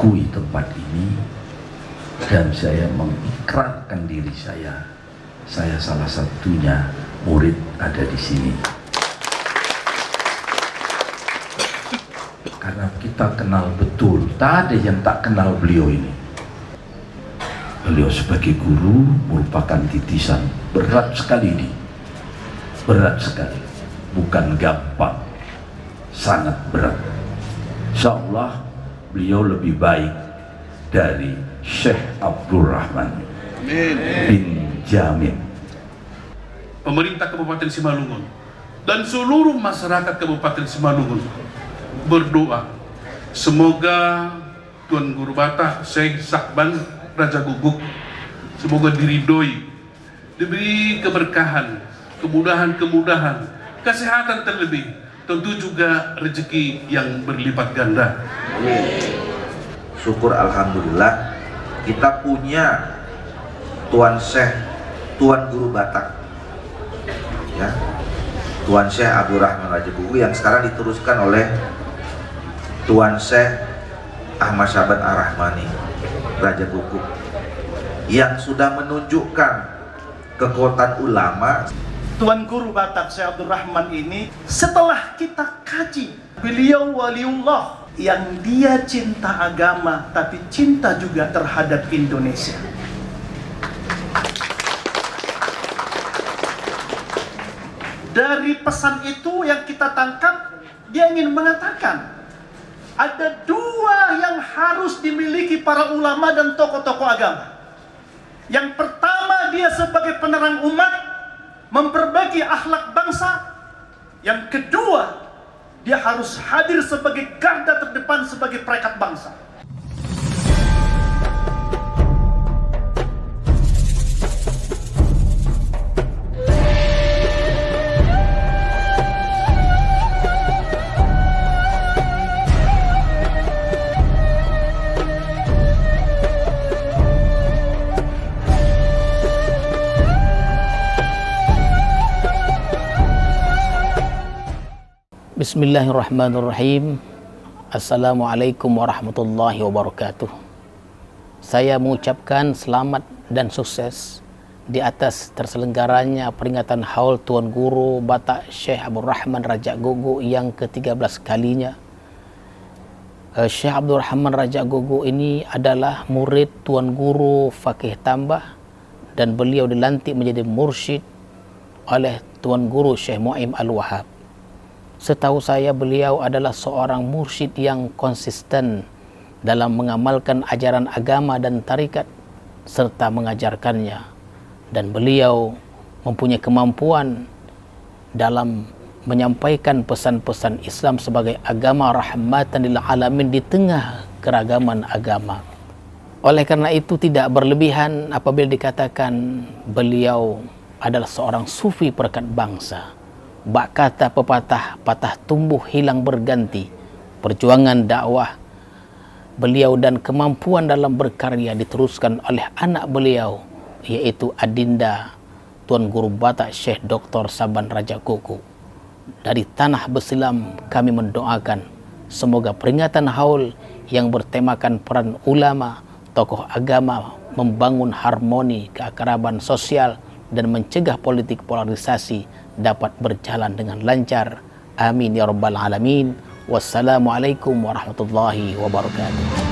mengakui tempat ini dan saya mengikrarkan diri saya salah satunya murid ada di sini. Karena kita kenal betul, tak ada yang tak kenal beliau ini. Beliau sebagai guru merupakan titisan berat sekali ini, berat sekali, bukan gampang, sangat berat. Insya Allah beliau lebih baik dari Syekh Abdurrahman bin Jamil. Pemerintah Kabupaten Simalungun dan seluruh masyarakat Kabupaten Simalungun berdoa semoga Tuan Guru Batak Syekh Sakban Raja Guguk semoga diridhoi, diberi keberkahan, kemudahan, kesehatan terlebih, tentu juga rezeki yang berlipat ganda. Syukur alhamdulillah kita punya Tuan Syekh, Tuan Guru Batak ya, Tuan Syekh Abdurrahman Raja Guguk yang sekarang diteruskan oleh Tuan Syekh Ahmad Syaban Ar-Rahmani Raja Guguk yang sudah menunjukkan kekuatan ulama. Tuan Guru Batak Syekh Abdurrahman ini setelah kita kaji, beliau waliullah yang dia cinta agama tapi cinta juga terhadap Indonesia. Dari pesan itu yang kita tangkap, dia ingin mengatakan ada dua yang harus dimiliki para ulama dan tokoh-tokoh agama. Yang pertama, dia sebagai penerang umat, memperbaiki akhlak bangsa. Yang kedua, dia harus hadir sebagai garda terdepan sebagai perekat bangsa. Bismillahirrahmanirrahim. Assalamualaikum warahmatullahi wabarakatuh. Saya mengucapkan selamat dan sukses di atas terselenggaranya peringatan Haul Tuan Guru Batak Syekh Abdurrahman Raja Guguk yang ke-13 kalinya. Syekh Abdurrahman Raja Guguk ini adalah murid Tuan Guru Fakih Tambah dan beliau dilantik menjadi mursyid oleh Tuan Guru Syekh Mu'im Al-Wahhab. Setahu saya beliau adalah seorang mursyid yang konsisten dalam mengamalkan ajaran agama dan tarikat serta mengajarkannya. Dan beliau mempunyai kemampuan dalam menyampaikan pesan-pesan Islam sebagai agama rahmatan lil alamin di tengah keragaman agama. Oleh karena itu tidak berlebihan apabila dikatakan beliau adalah seorang sufi perekat bangsa. Bak kata pepatah, patah tumbuh hilang berganti. Perjuangan dakwah beliau dan kemampuan dalam berkarya diteruskan oleh anak beliau, yaitu Adinda Tuan Guru Batak Syekh Dr. Saban Raja Guguk. Dari tanah Besilam kami mendoakan semoga peringatan Haul yang bertemakan peran ulama, tokoh agama membangun harmoni keakraban sosial dan mencegah politik polarisasi dapat berjalan dengan lancar. Amin ya rabbal alamin. Wassalamualaikum warahmatullahi wabarakatuh.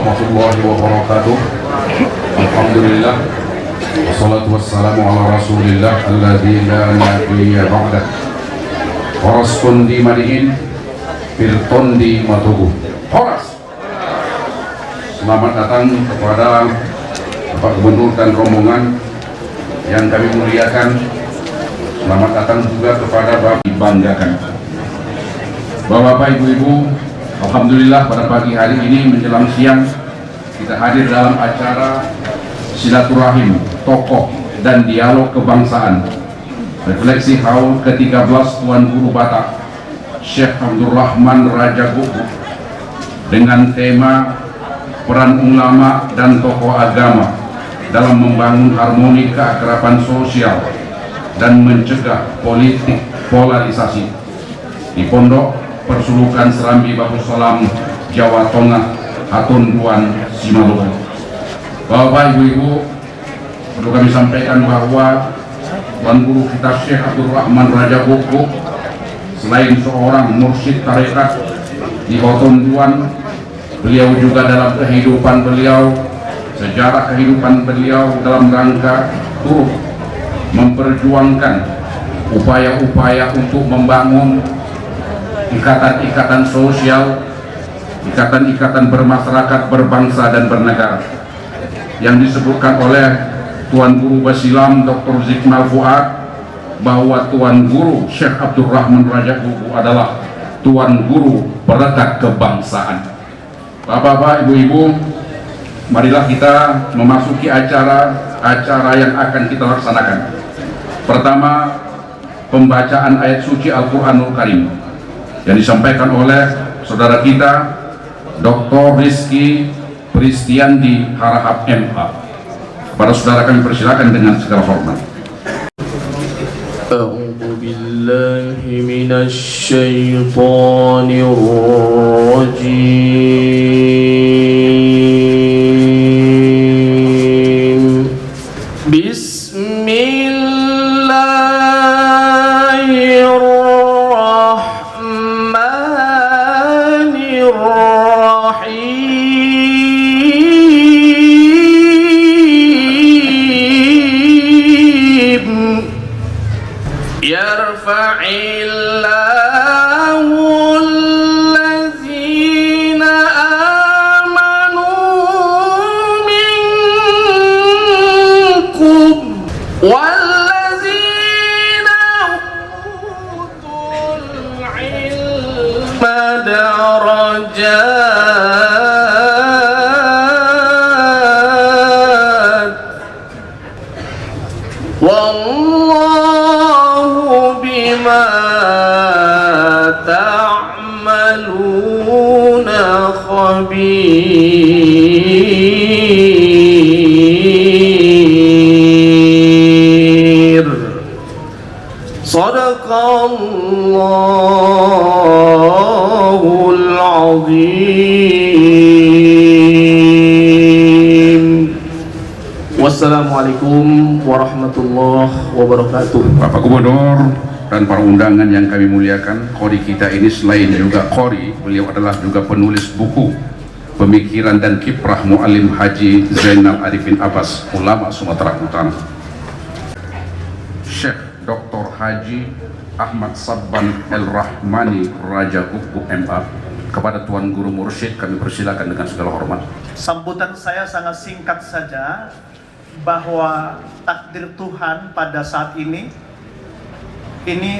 warahmatullahi wabarakatuh. Alhamdulillah, wassalatu wassalamu ala rasulillah alladzi la nabiyya ba'dah. Horas kundi madiin Firtondi Matugu. Horas. Selamat datang kepada Bapak Gubernur dan rombongan yang kami muliakan. Selamat datang juga kepada Bapak dibanggakan. Bapak-bapak, ibu-ibu, alhamdulillah pada pagi hari ini menjelang siang kita hadir dalam acara silaturahim tokoh dan dialog kebangsaan refleksi haul ke-13 Tuan Guru Batak Syekh Abdul Rahman Raja Gugu dengan tema peran ulama dan tokoh agama dalam membangun harmoni keakraban sosial dan mencegah politik polarisasi di Pondok Persulukan Serambi Bahu Salam, Jawa Tengah, Hatunduan, Simalungun. Bapak, ibu-ibu, perlu kami sampaikan bahwa Tuan Guru kita Syekh Abdul Rahman Raja Gugu selain seorang mursyid tarekat di Hatunduan, beliau juga dalam kehidupan beliau, sejarah kehidupan beliau dalam rangka turut memperjuangkan upaya-upaya untuk membangun ikatan-ikatan sosial, ikatan-ikatan bermasyarakat, berbangsa dan bernegara yang disebutkan oleh Tuan Guru Basilam Dr. Zikmal Fuad bahwa Tuan Guru Syekh Abdul Rahman Raja Gugu adalah Tuan Guru perekat kebangsaan. Bapak-bapak, ibu-ibu, marilah kita memasuki acara yang akan kita laksanakan. Pertama, pembacaan ayat suci Al-Quranul Karim yang disampaikan oleh saudara kita Dr. Rizky Pristiandi Harahap MA. Para saudara kami persilakan dengan segala hormat. A'udzu billahi minasy syaithanir rajim. Yarfa'illahu allazina amanu minkum wallazina utul ilma darajat wallahu bima ta'maluna khabir. Sadaqallahul azim. Wassalamualaikum warahmatullahi wabarakatuh. Bapak Gubernur dan para undangan yang kami muliakan, Qori kita ini selain juga Qori, beliau adalah juga penulis buku pemikiran dan kiprah Muallim Haji Zainal Arifin Abbas, ulama Sumatera Utara. Syekh Dr. Haji Ahmad Sabban El Rahmani Raja Gugu MA. Kepada Tuan Guru Mursyid kami persilakan dengan segala hormat. Sambutan saya sangat singkat saja, bahwa takdir Tuhan pada saat ini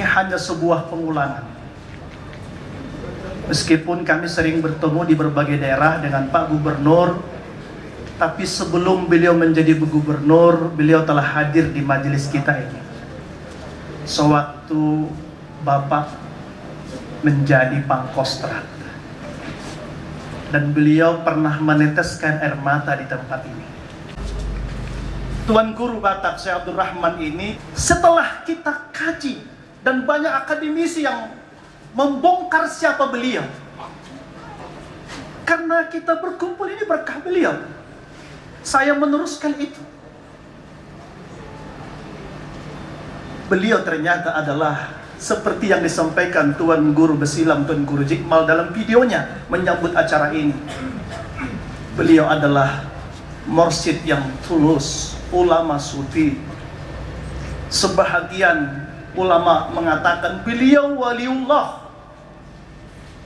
hanya sebuah pengulangan. Meskipun kami sering bertemu di berbagai daerah dengan Pak Gubernur, tapi sebelum beliau menjadi gubernur, beliau telah hadir di majelis kita ini. Sewaktu Bapak menjadi Pangkostrat, dan beliau pernah meneteskan air mata di tempat ini. Tuan Guru Batak Syekh Abdul Rahman ini, setelah kita kaji dan banyak akademisi yang membongkar siapa beliau, karena kita berkumpul ini berkah beliau, saya meneruskan itu. Beliau ternyata adalah seperti yang disampaikan Tuan Guru Basilam, Tuan Guru Jikmal dalam videonya menyambut acara ini. Beliau adalah mursyid yang tulus, ulama sufi. Sebahagian ulama mengatakan beliau waliullah,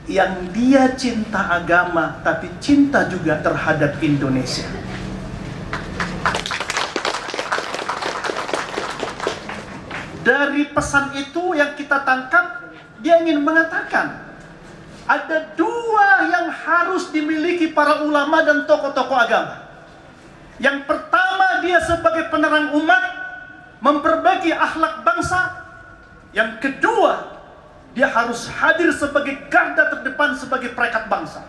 yang dia cinta agama tapi cinta juga terhadap Indonesia. Dari pesan itu yang kita tangkap, dia ingin mengatakan ada dua yang harus dimiliki para ulama dan tokoh-tokoh agama. Yang pertama, dia sebagai penerang umat, memperbaiki akhlak bangsa. Yang kedua, dia harus hadir sebagai garda terdepan sebagai perekat bangsa.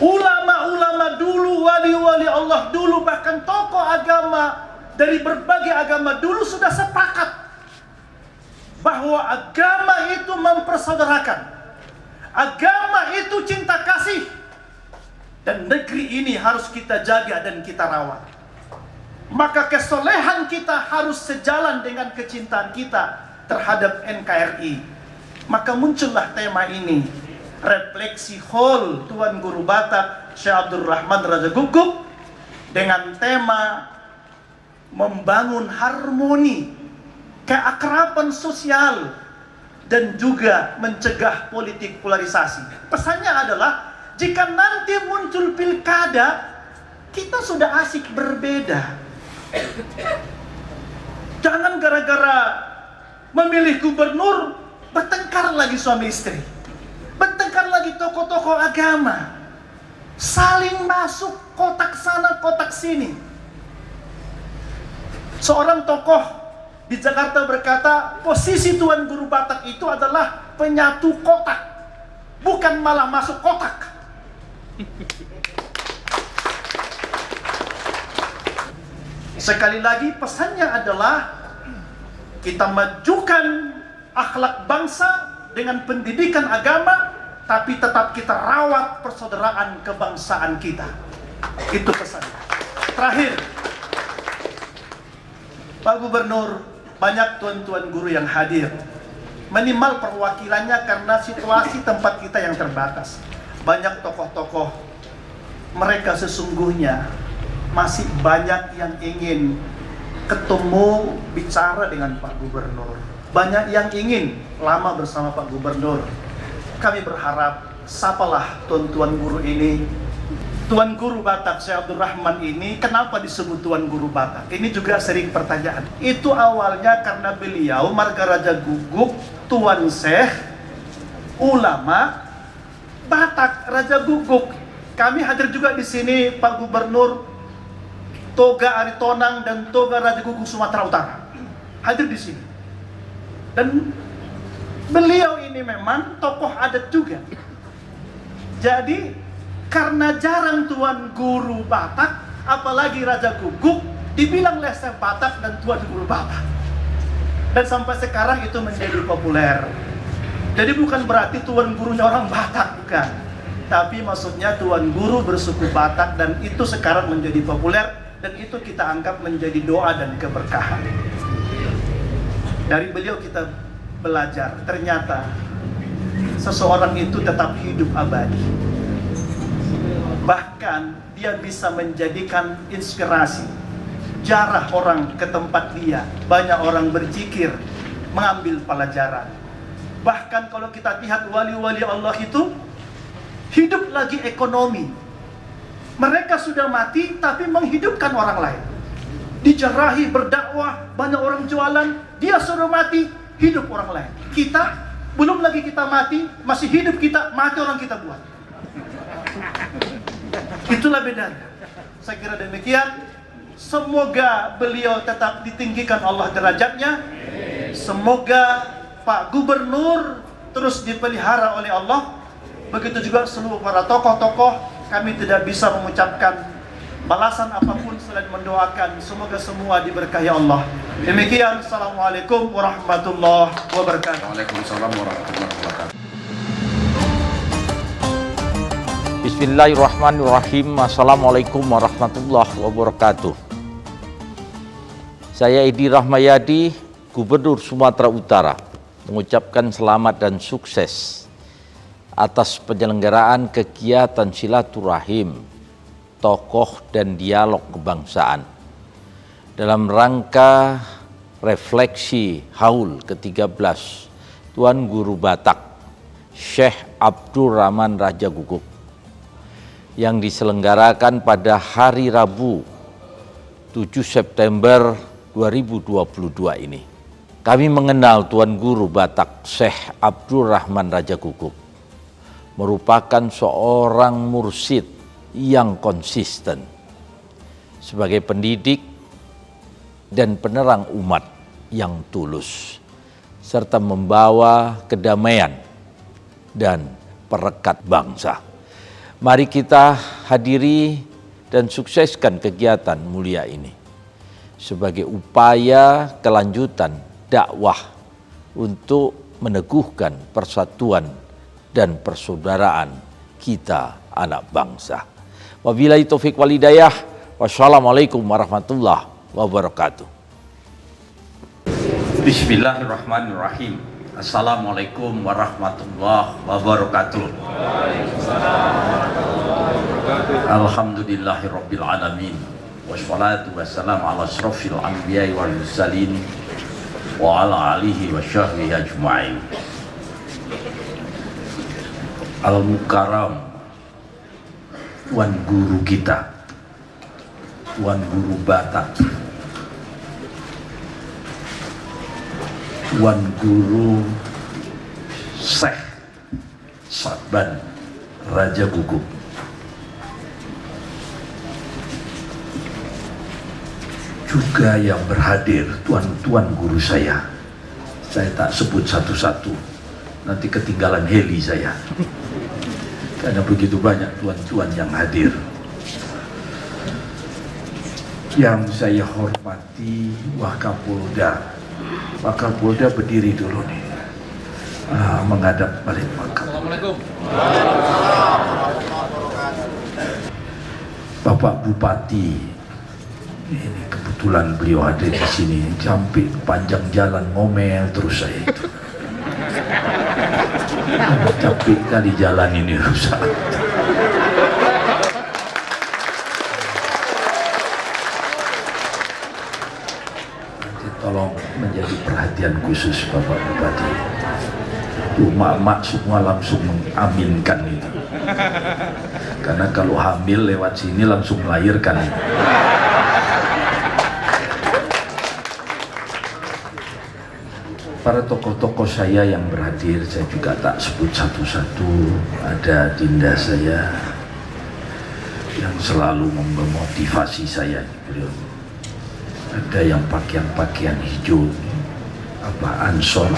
Ulama-ulama dulu, wali-wali Allah dulu, bahkan tokoh agama dari berbagai agama dulu sudah sepakat bahwa agama itu mempersaudarakan. Agama itu cinta kasih. Dan negeri ini harus kita jaga dan kita rawat. Maka kesolehan kita harus sejalan dengan kecintaan kita terhadap NKRI. Maka muncullah tema ini, refleksi hall Tuan Guru Batak Syekh Abdul Rahman Raja Guguk, dengan tema membangun harmoni, keakraban sosial, dan juga mencegah politik polarisasi. Pesannya adalah, jika nanti muncul pilkada, kita sudah asik berbeda. Jangan gara-gara memilih gubernur bertengkar lagi suami istri, bertengkar lagi tokoh-tokoh agama, saling masuk kotak sana kotak sini. Seorang tokoh di Jakarta berkata, posisi Tuan Guru Batak itu adalah penyatu kotak, bukan malah masuk kotak. Sekali lagi pesannya adalah kita majukan akhlak bangsa dengan pendidikan agama, tapi tetap kita rawat persaudaraan kebangsaan kita. Itu pesannya. Terakhir, Pak Gubernur, banyak tuan-tuan guru yang hadir. Minimal perwakilannya karena situasi tempat kita yang terbatas. Banyak tokoh-tokoh, mereka sesungguhnya masih banyak yang ingin ketemu, bicara dengan Pak Gubernur. Banyak yang ingin lama bersama Pak Gubernur. Kami berharap, sapalah tuan-tuan guru ini. Tuan Guru Batak Syekh Abdul Rahman ini, kenapa disebut Tuan Guru Batak? Ini juga sering pertanyaan. Itu awalnya karena beliau Marga Raja Guguk, Tuan Syekh, ulama Batak, Raja Guguk. Kami hadir juga di sini, Pak Gubernur, Toga Aritonang dan Toga Raja Guguk Sumatera Utara hadir di sini. Dan beliau ini memang tokoh adat juga. Jadi karena jarang Tuan Guru Batak, apalagi Raja Guguk, dibilang lesser Batak dan Tuan Guru Batak. Dan sampai sekarang itu menjadi populer. Jadi bukan berarti Tuan Gurunya orang Batak, bukan. Tapi maksudnya Tuan Guru bersuku Batak, dan itu sekarang menjadi populer. Dan itu kita anggap menjadi doa dan keberkahan. Dari beliau kita belajar, ternyata seseorang itu tetap hidup abadi. Bahkan dia bisa menjadikan inspirasi, jarah orang ke tempat dia. Banyak orang berzikir, mengambil pelajaran. Bahkan kalau kita lihat wali-wali Allah itu hidup lagi ekonomi. Mereka sudah mati tapi menghidupkan orang lain. Dijarahi, berdakwah, banyak orang jualan, dia sudah mati, hidup orang lain. Kita, belum lagi kita mati, masih hidup kita, mati orang kita buat. Itulah bedanya. Saya kira demikian. Semoga beliau tetap ditinggikan Allah derajatnya. Semoga Pak Gubernur terus dipelihara oleh Allah. Begitu juga seluruh para tokoh-tokoh. Kami tidak bisa mengucapkan balasan apapun selain mendoakan semoga semua diberkahi Allah. Demikian, Assalamualaikum warahmatullahi wabarakatuh. Waalaikumsalam warahmatullahi wabarakatuh. Bismillahirrahmanirrahim. Assalamualaikum warahmatullahi wabarakatuh. Saya Edi Rahmayadi, Gubernur Sumatera Utara, mengucapkan selamat dan sukses atas penyelenggaraan kegiatan silaturahim, tokoh dan dialog kebangsaan dalam rangka refleksi haul ke-13 Tuan Guru Batak Syekh Abdul Rahman Raja Guguk yang diselenggarakan pada hari Rabu 7 September 2022 ini. Kami mengenal Tuan Guru Batak Syekh Abdul Rahman Raja Guguk merupakan seorang mursyid yang konsisten sebagai pendidik dan penerang umat yang tulus serta membawa kedamaian dan perekat bangsa. Mari kita hadiri dan sukseskan kegiatan mulia ini sebagai upaya kelanjutan dakwah untuk meneguhkan persatuan dan persaudaraan kita anak bangsa. Wabillahi taufik wal hidayah. Wassalamualaikum warahmatullahi wabarakatuh. Bismillahirrahmanirrahim. Assalamualaikum warahmatullahi wabarakatuh. Alhamdulillahirabbil alamin. Wassalatu wassalamu ala asrofil anbiya'i wal mursalin wa ala alihi wa sahbihi ajma'in. Al-Mukarram, Tuan Guru kita, Tuan Guru Batak, Tuan Guru Syekh Sa'ban Raja Guguk, juga yang berhadir tuan-tuan guru saya tak sebut satu-satu, nanti ketinggalan heli saya karena begitu banyak tuan-tuan yang hadir. Yang saya hormati Wakapolda. Wakapolda berdiri dulu nih, menghadap balik Wakapolda. Assalamualaikum. Bapak Bupati, ini kebetulan beliau ada di sini, sampai panjang jalan ngomel terus saya itu. Capek kali jalan ini rusak. Nanti tolong menjadi perhatian khusus Bapak Bupati. Mak-mak semua langsung mengaminkan itu. Karena kalau hamil lewat sini langsung melahirkan. Para tokoh-tokoh saya yang berhadir, saya juga tak sebut satu-satu. Ada dinda saya yang selalu memotivasi saya, beliau. Ada yang pakaian hijau, Ansor,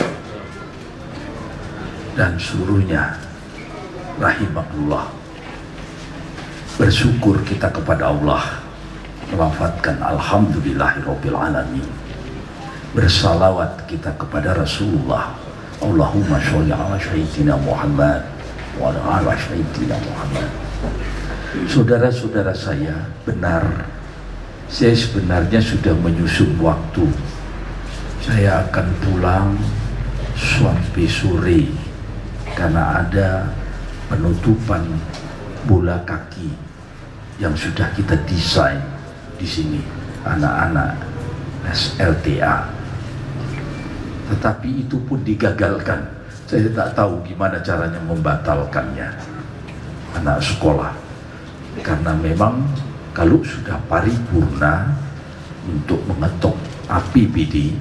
dan seluruhnya, rahimahullah. Bersyukur kita kepada Allah, melafatkan alhamdulillahirabbil alamin. Bersalawat kita kepada Rasulullah, Allahumma sholli ala sayyidina Muhammad wa ala sayyidina Muhammad. Saudara-saudara saya, benar, saya sebenarnya sudah menyusun waktu. Saya akan pulang sampai sore karena ada penutupan bola kaki yang sudah kita desain di sini, anak-anak SLTA. Tetapi itu pun digagalkan. Saya tak tahu gimana caranya membatalkannya, anak sekolah. Karena memang kalau sudah paripurna untuk mengetok APBD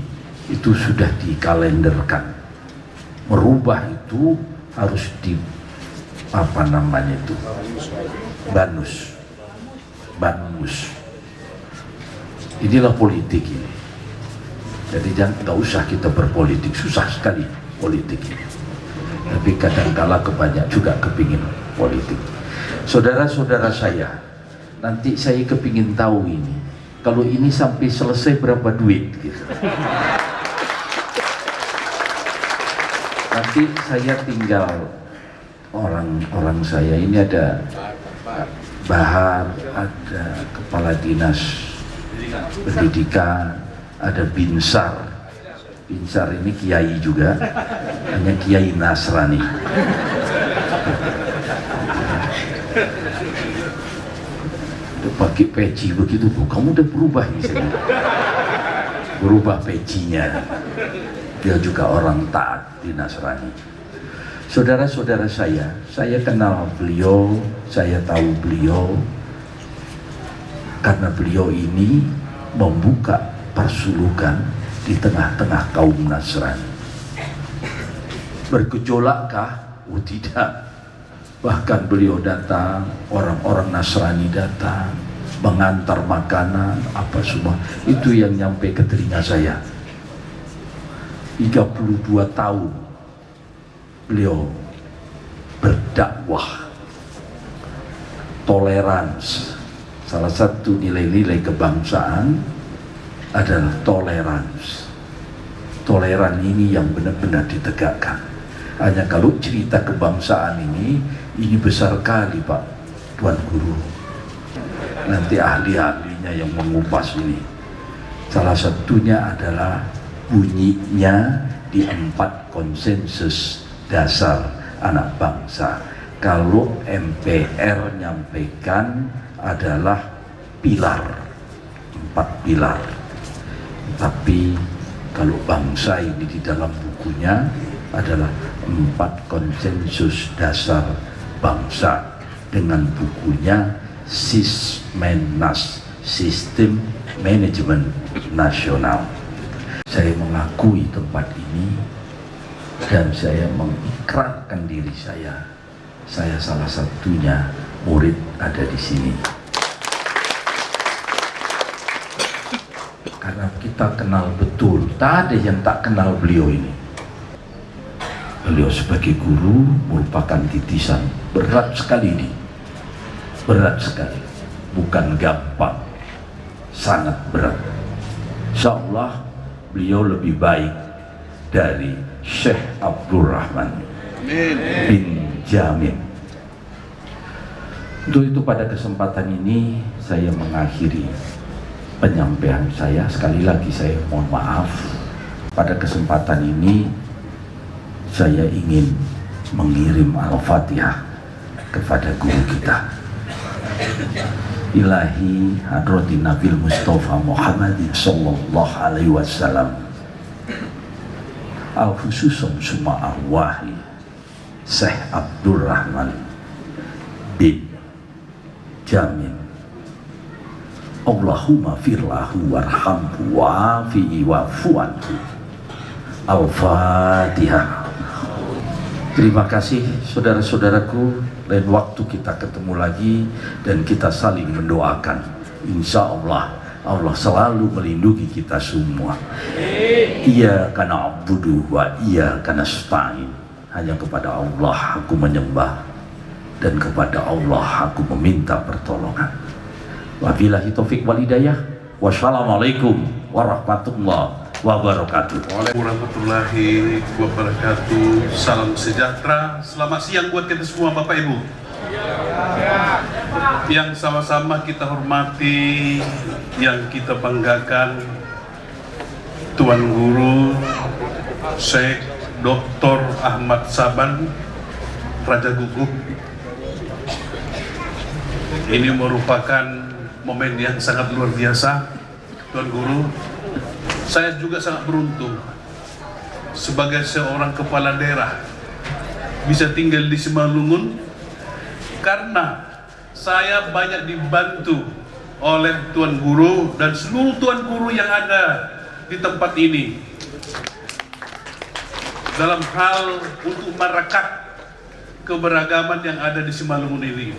itu sudah dikalenderkan. Merubah itu harus di banus. Inilah politik ini. Jadi nggak usah kita berpolitik, susah sekali politik ini. Tapi kadang-kala kebanyak juga kepingin politik. Saudara-saudara saya, nanti saya kepingin tahu ini, kalau ini sampai selesai berapa duit gitu. Nanti saya tinggal orang-orang saya ini, ada Bahar, ada Kepala Dinas Pendidikan, ada Binsar. Binsar ini kiai juga, hanya kiai Nasrani. Udah pakai peci begitu tuh, kamu udah berubah nih saya. Berubah pecinya. Dia juga orang taat di Nasrani. Saudara-saudara saya kenal beliau, saya tahu beliau karena beliau ini membuka persulukan di tengah-tengah kaum Nasrani. Bergejolakkah? Oh tidak. Bahkan beliau datang, orang-orang Nasrani datang, mengantar makanan, apa semua. Itu yang nyampe ke telinga saya. 32 tahun beliau berdakwah toleransi. Salah satu nilai-nilai kebangsaan adalah toleransi. Toleran ini yang benar-benar ditegakkan. Hanya kalau cerita kebangsaan ini besar kali Pak Tuan Guru. Nanti ahli-ahlinya yang mengupas ini. Salah satunya adalah bunyinya di 4 konsensus dasar anak bangsa. Kalau MPR nyampaikan adalah pilar, 4 pilar. Tapi kalau bangsa ini di dalam bukunya adalah 4 konsensus dasar bangsa dengan bukunya Sismenas, Sistem Manajemen Nasional. Saya mengakui tempat ini dan saya mengikrarkan diri saya salah satunya murid ada di sini. Karena kita kenal betul, tak ada yang tak kenal beliau ini. Beliau sebagai guru merupakan titisan berat sekali ini, berat sekali, bukan gampang, sangat berat. Insya Allah beliau lebih baik dari Syekh Abdurrahman bin Jamin. Untuk itu pada kesempatan ini saya mengakhiri penyampaian saya. Sekali lagi saya mohon maaf. Pada kesempatan ini saya ingin mengirim Al-Fatihah kepada guru kita. Ilahi hadratin Nabil Mustafa Muhammadin sallallahu alaihi wasallam, al-khususum summa arwahi Syekh Abdurrahman bin Jamin. Allahumma firlahu warhamhu wa'afi'i wa'fu'anhu. Al-Fatihah. Terima kasih saudara-saudaraku. Lain waktu kita ketemu lagi dan kita saling mendoakan. Insya Allah Allah selalu melindungi kita semua. Iyyaka na'budu wa iyyaka nasta'in. Hanya kepada Allah aku menyembah dan kepada Allah aku meminta pertolongan. Wabillahi taufik wal hidayah. Wassalamualaikum warahmatullahi wabarakatuh. Waalaikumsalam warahmatullahi wabarakatuh. Salam sejahtera. Selamat siang buat kita semua Bapak Ibu. Yang sama-sama kita hormati, yang kita banggakan, Tuan Guru Syekh Dr. Ahmad Saban Raja Gugup. Ini merupakan momen yang sangat luar biasa, Tuan Guru. Saya juga sangat beruntung sebagai seorang kepala daerah bisa tinggal di Simalungun karena saya banyak dibantu oleh Tuan Guru dan seluruh Tuan Guru yang ada di tempat ini dalam hal untuk merekat keberagaman yang ada di Simalungun ini.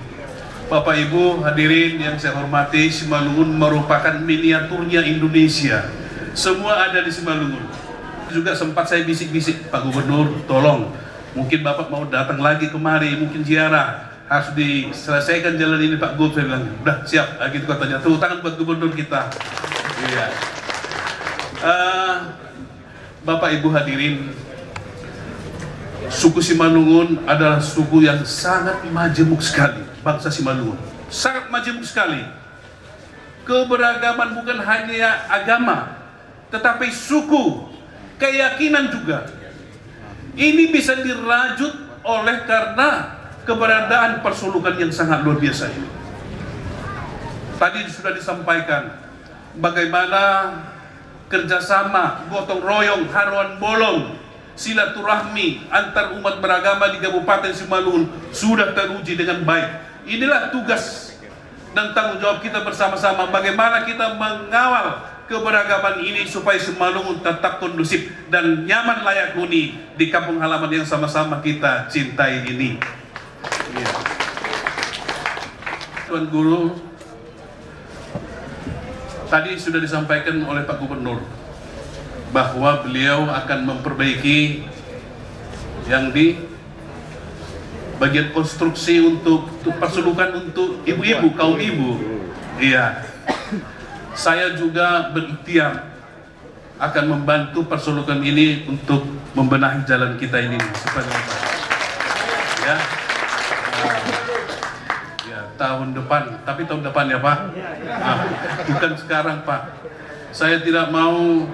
Bapak Ibu hadirin yang saya hormati, Simalungun merupakan miniaturnya Indonesia. Semua ada di Simalungun. Juga sempat saya bisik-bisik, Pak Gubernur, tolong, mungkin Bapak mau datang lagi kemari, mungkin ziarah, harus diselesaikan jalan ini Pak Gub. Saya bilang, udah siap, gitu katanya. Tuh tangan buat Gubernur kita. Iya. Bapak Ibu hadirin, suku Simalungun adalah suku yang sangat majemuk sekali. Bangsa Simalungun sangat majemuk sekali. Keberagaman bukan hanya agama, tetapi suku, keyakinan juga. Ini bisa dirajut oleh karena keberadaan persulukan yang sangat luar biasa ini. Tadi sudah disampaikan bagaimana kerjasama, gotong royong, haruan bolong, silaturahmi antar umat beragama di Kabupaten Simalungun sudah teruji dengan baik. Inilah tugas dan tanggung jawab kita bersama-sama, bagaimana kita mengawal keberagaman ini supaya Simalungun tetap kondusif dan nyaman layak huni di kampung halaman yang sama-sama kita cintai ini. Ya. Tuan Guru, tadi sudah disampaikan oleh Pak Gubernur bahwa beliau akan memperbaiki yang di bagian konstruksi untuk persulukan untuk ibu-ibu, kaum ibu. Iya. Saya juga berikhtiar akan membantu persulukan ini untuk membenahi jalan kita ini supaya lebih baik. Ya. Ya, tahun depan, tapi tahun depan ya Pak. Bukan sekarang Pak. Saya tidak mau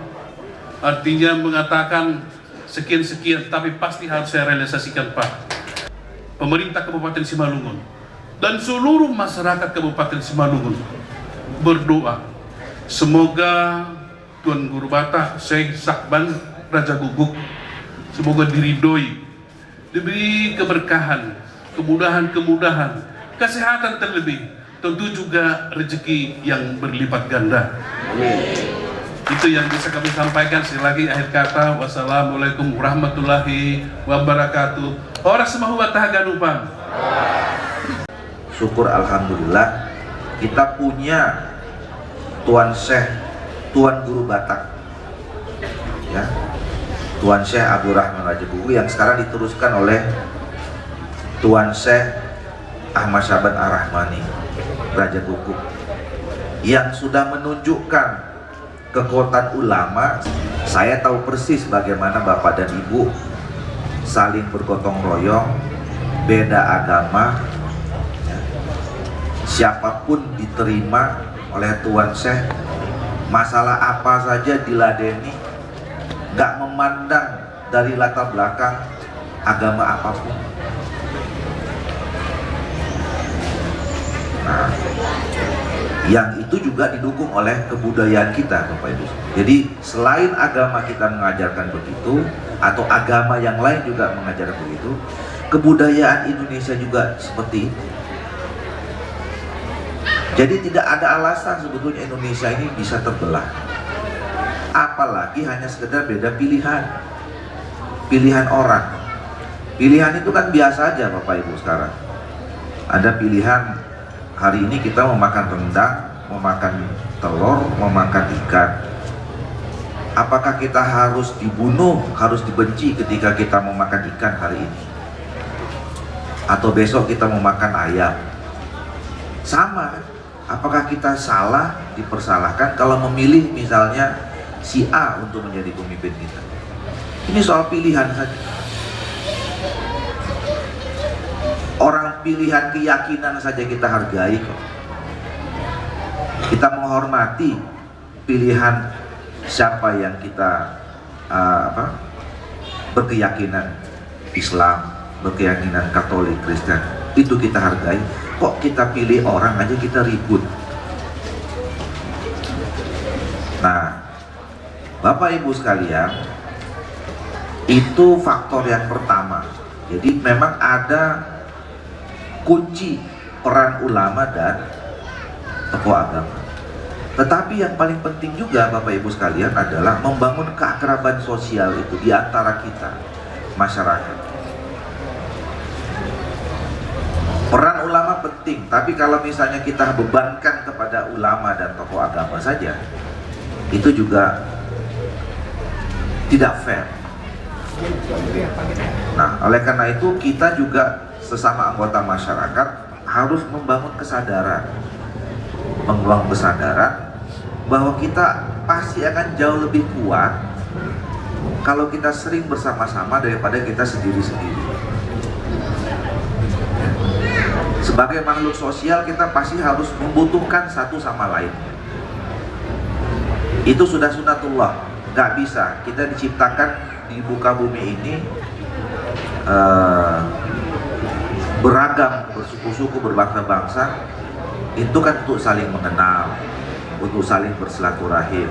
artinya mengatakan sekian-sekian, tapi pasti harus saya realisasikan Pak. Pemerintah Kabupaten Simalungun dan seluruh masyarakat Kabupaten Simalungun berdoa semoga Tuan Guru Batak Syekh Sakban Raja Guguk semoga diridhoi, diberi keberkahan, kemudahan-kemudahan, kesehatan terlebih, tentu juga rezeki yang berlipat ganda. Itu yang bisa kami sampaikan. Sekali lagi akhir kata, wassalamualaikum warahmatullahi wabarakatuh. Orang semua tahaganupang. Syukur alhamdulillah kita punya Tuan Syekh, Tuan Guru Batak, ya, Tuan Syekh Abdurrahman Raja Guguk yang sekarang diteruskan oleh Tuan Syekh Ahmad Syaban Ar-Rahmani Raja Guguk, yang sudah menunjukkan kekuatan ulama. Saya tahu persis bagaimana Bapak dan Ibu saling bergotong royong, beda agama, siapapun diterima oleh Tuan Syekh, masalah apa saja diladeni, gak memandang dari latar belakang agama apapun. Nah, yang itu juga didukung oleh kebudayaan kita Bapak Ibu. Jadi selain agama kita mengajarkan begitu, atau agama yang lain juga mengajarkan begitu, kebudayaan Indonesia juga seperti itu. Jadi tidak ada alasan sebetulnya Indonesia ini bisa terbelah, apalagi hanya sekedar beda pilihan, pilihan orang. Pilihan itu kan biasa aja Bapak Ibu sekarang. Ada pilihan, hari ini kita mau makan rendang, mau makan telur, mau makan ikan. Apakah kita harus dibunuh, harus dibenci ketika kita mau makan ikan hari ini? Atau besok kita mau makan ayam? Sama kan? Apakah kita salah, dipersalahkan kalau memilih misalnya si A untuk menjadi pemimpin kita? Ini soal pilihan saja. Orang pilihan keyakinan saja kita hargai kok. Kita menghormati pilihan siapa yang kita berkeyakinan Islam, berkeyakinan Katolik, Kristen, itu kita hargai. Kok kita pilih orang aja kita ribut? Nah, Bapak Ibu sekalian, itu faktor yang pertama. Jadi memang ada kunci peran ulama dan tokoh agama. Tetapi yang paling penting juga Bapak Ibu sekalian adalah membangun keakraban sosial itu di antara kita, masyarakat. Peran ulama penting, tapi kalau misalnya kita bebankan kepada ulama dan tokoh agama saja, itu juga tidak fair. Nah, oleh karena itu kita juga sesama anggota masyarakat harus membangun kesadaran, membangun kesadaran bahwa kita pasti akan jauh lebih kuat kalau kita sering bersama-sama daripada kita sendiri-sendiri. Sebagai makhluk sosial kita pasti harus membutuhkan satu sama lain. Itu sudah sunatullah, gak bisa. Kita diciptakan di muka bumi ini beragam, bersuku-suku, berbangsa-bangsa, itu kan untuk saling mengenal, untuk saling bersilaturahim.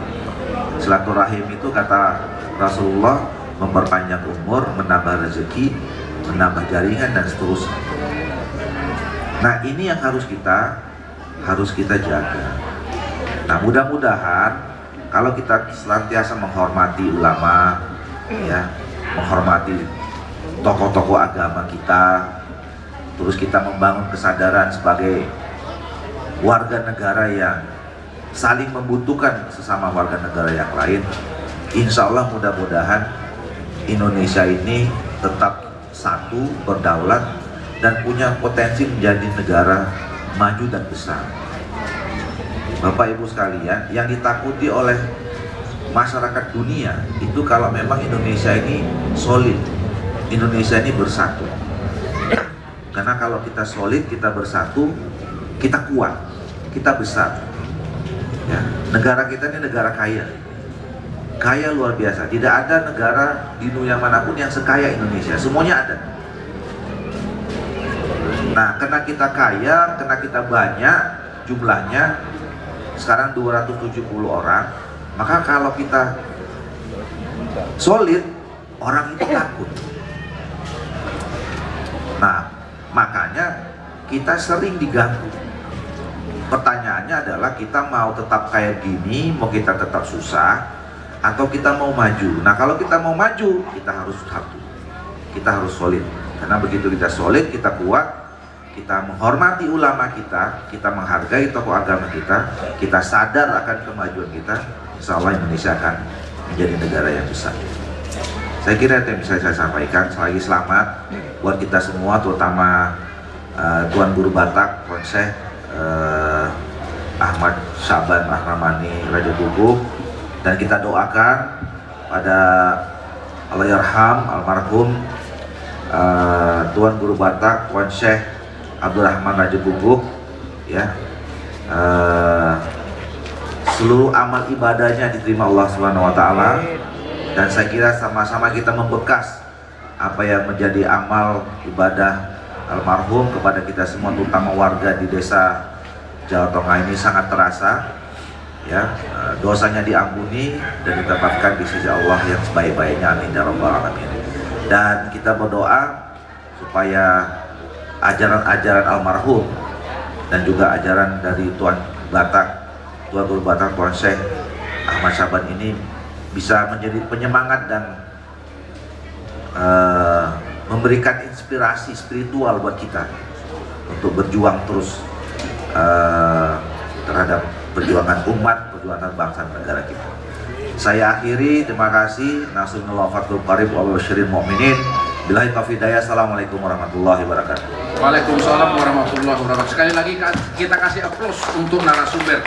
Silaturahim itu kata Rasulullah memperpanjang umur, menambah rezeki, menambah jaringan dan seterusnya. Nah, ini yang harus kita jaga. Nah, mudah-mudahan kalau kita senantiasa menghormati ulama, ya, menghormati tokoh-tokoh agama kita, terus kita membangun kesadaran sebagai warga negara yang saling membutuhkan sesama warga negara yang lain, insya Allah mudah-mudahan Indonesia ini tetap satu, berdaulat, dan punya potensi menjadi negara maju dan besar. Bapak Ibu sekalian, yang ditakuti oleh masyarakat dunia itu kalau memang Indonesia ini solid, Indonesia ini bersatu. Karena kalau kita solid, kita bersatu, kita kuat, kita besar. Ya, negara kita ini negara kaya, kaya luar biasa. Tidak ada negara di dunia manapun yang sekaya Indonesia, semuanya ada. Nah, karena kita kaya, karena kita banyak jumlahnya, sekarang 270 orang, maka kalau kita solid, orang itu takut. Nah, makanya kita sering diganggu. Pertanyaannya adalah kita mau tetap kayak gini, mau kita tetap susah, atau kita mau maju. Nah, kalau kita mau maju, kita harus satu, kita harus solid. Karena begitu kita solid, kita kuat, kita menghormati ulama kita menghargai tokoh agama kita sadar akan kemajuan kita, insya Allah Indonesia akan menjadi negara yang besar. Saya kira itu yang bisa saya sampaikan. Sekali lagi selamat buat kita semua, terutama Tuan Guru Batak, Tuan Syekh Ahmad Syaban Rahmani Raja Bubuk, dan kita doakan pada Allahyarham almarhum Tuan Guru Batak, Tuan Syekh Abdurrahman Raja Bubuk, ya, seluruh amal ibadahnya diterima Allah Subhanahu wa taala, dan saya kira sama-sama kita membekas apa yang menjadi amal ibadah almarhum kepada kita semua, terutama warga di desa Jawa Tengah ini sangat terasa, ya, dosanya diampuni dan ditempatkan di sisi Allah yang sebaik-baiknya, amin ya rabbal alamin. Dan kita berdoa supaya ajaran-ajaran almarhum dan juga ajaran dari Tuan Guru Batak, Tuan Syekh Ahmad Syaban ini bisa menjadi penyemangat dan memberikan inspirasi spiritual buat kita untuk berjuang terus terhadap perjuangan umat, perjuangan bangsa dan negara kita. Saya akhiri, terima kasih. Nasrullah fatul qarib wa basyirin mu'minin. Billahi taufiq hidayah. Assalamualaikum warahmatullahi wabarakatuh. Waalaikumsalam warahmatullahi wabarakatuh. Sekali lagi kita kasih aplaus untuk narasumber